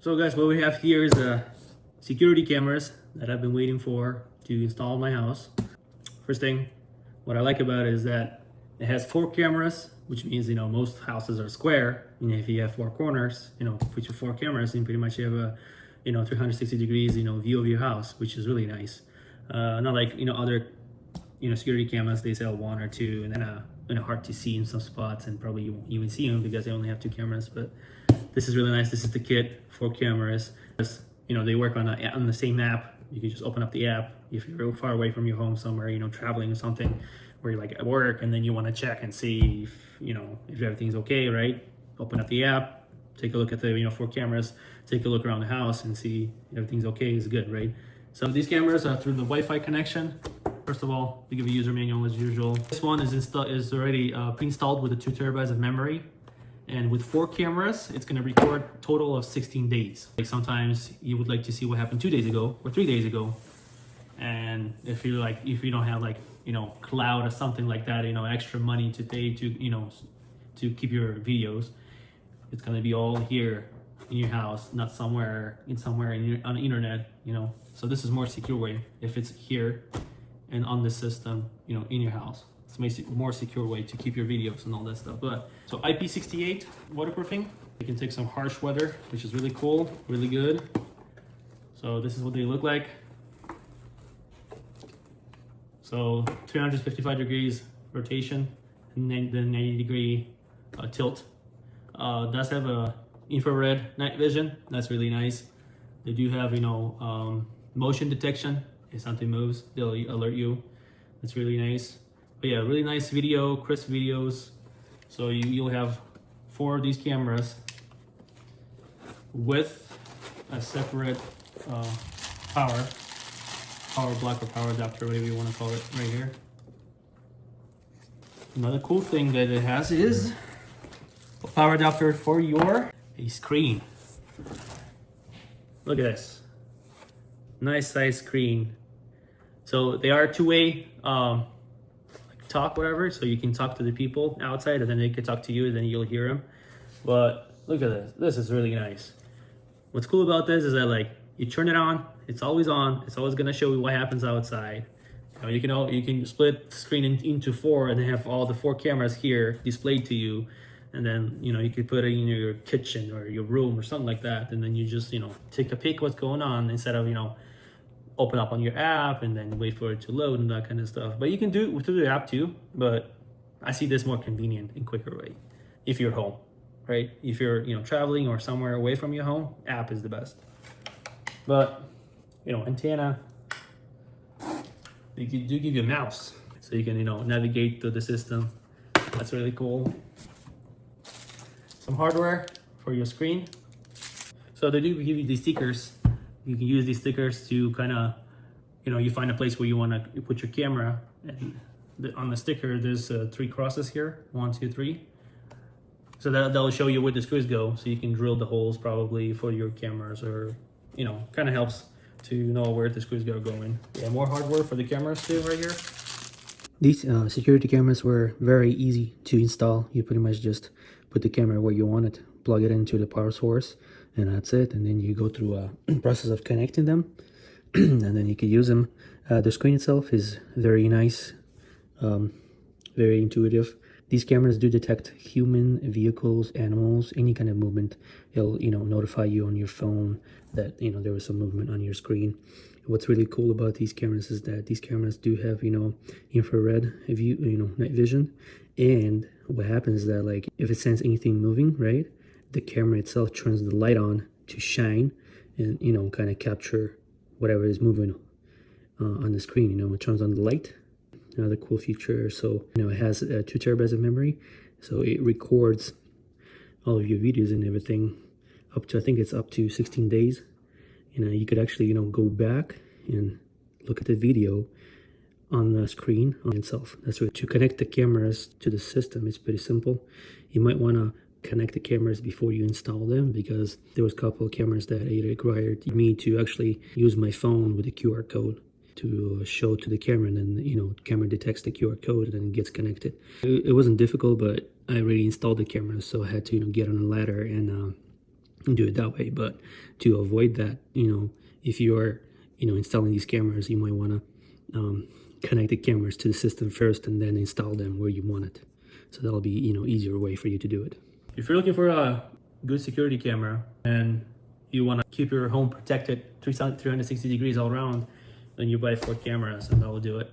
So guys, what we have here is security cameras that I've been waiting for to install in my house. First thing, what I like about it is that it has 4 cameras, which means, most houses are square. And if you have 4 corners, put your 4 cameras and pretty much you have a, 360 degrees, view of your house, which is really nice. Not like, other, security cameras, they sell 1 or 2 and then hard to see in some spots, and probably you won't even see them because they only have 2 cameras. But this is really nice. This is the kit, 4 cameras. They work on the same app. You can just open up the app if you're real far away from your home somewhere, traveling or something, where you're like at work and then you want to check and see if everything's okay, right? Open up the app, take a look at the 4 cameras, take a look around the house and see if everything's okay, is good, right? So these cameras are through the Wi-Fi connection. First of all, they give a user manual as usual. This one is already pre-installed with a 2 terabytes of memory. And with 4 cameras, it's gonna record a total of 16 days. Like sometimes you would like to see what happened 2 days ago or 3 days ago. And if you don't have cloud or something like that, extra money to pay to keep your videos, it's gonna be all here in your house, not somewhere on the internet, So this is more secure way if it's here and on the system, in your house. It's a more secure way to keep your videos and all that stuff. But so IP68 waterproofing. You can take some harsh weather, which is really cool, really good. So this is what they look like. So 355 degrees rotation and then the 90-degree tilt. Does have a infrared night vision. That's really nice. They do have motion detection. If something moves, they'll alert you. That's really nice. But yeah, really nice video, crisp videos. So you'll have 4 of these cameras with a separate power block or power adapter, whatever you want to call it, right here. Another cool thing that it has is a power adapter for your screen. Look at this. Nice size screen. So they are 2-way talk, whatever, so you can talk to the people outside and then they can talk to you and then you'll hear them. But look at this. This is really nice. What's cool about this is that you turn it on, it's always on, it's always gonna show you what happens outside. You can split the screen into 4 and have all the 4 cameras here displayed to you, and then you could put it in your kitchen or your room or something like that, and then you just take a peek what's going on instead of open up on your app and then wait for it to load and that kind of stuff. But you can do it through the app too, but I see this more convenient and quicker way if you're home, right? If you're traveling or somewhere away from your home, app is the best. But antenna, they do give you a mouse so you can navigate through the system. That's really cool. Some hardware for your screen. So they do give you these stickers. You can use these stickers to kind of, you find a place where you want to put your camera, and on the sticker there's 3 crosses here, 1, 2, 3. So that'll show you where the screws go, so you can drill the holes probably for your cameras, or kind of helps to know where the screws are going. Yeah, more hardware for the cameras too right here. These security cameras were very easy to install. You pretty much just put the camera where you want it, plug it into the power source, and that's it. And then you go through a process of connecting them and then you can use them. The screen itself is very nice, very intuitive. These cameras do detect human, vehicles, animals, any kind of movement. It'll notify you on your phone that there was some movement on your screen. What's really cool about these cameras is that these cameras do have infrared view, night vision. And what happens is that if it senses anything moving, right, the camera itself turns the light on to shine and kind of capture whatever is moving on the screen. It turns on the light. Another cool feature. So it has 2 terabytes of memory, so it records all of your videos and everything up to, I think it's up to 16 days. You could actually go back and look at the video on the screen on itself. That's right. To connect the cameras to the system, it's pretty simple. You might want to connect the cameras before you install them, because there was a couple of cameras that it required me to actually use my phone with a QR code to show to the camera, and then camera detects the QR code and then it gets connected. It wasn't difficult, but I already installed the camera, so I had to get on a ladder and do it that way. But to avoid that, if you're installing these cameras, you might want to connect the cameras to the system first and then install them where you want it. So that'll be easier way for you to do it. If you're looking for a good security camera and you want to keep your home protected 360 degrees all around, then you buy 4 cameras and that will do it.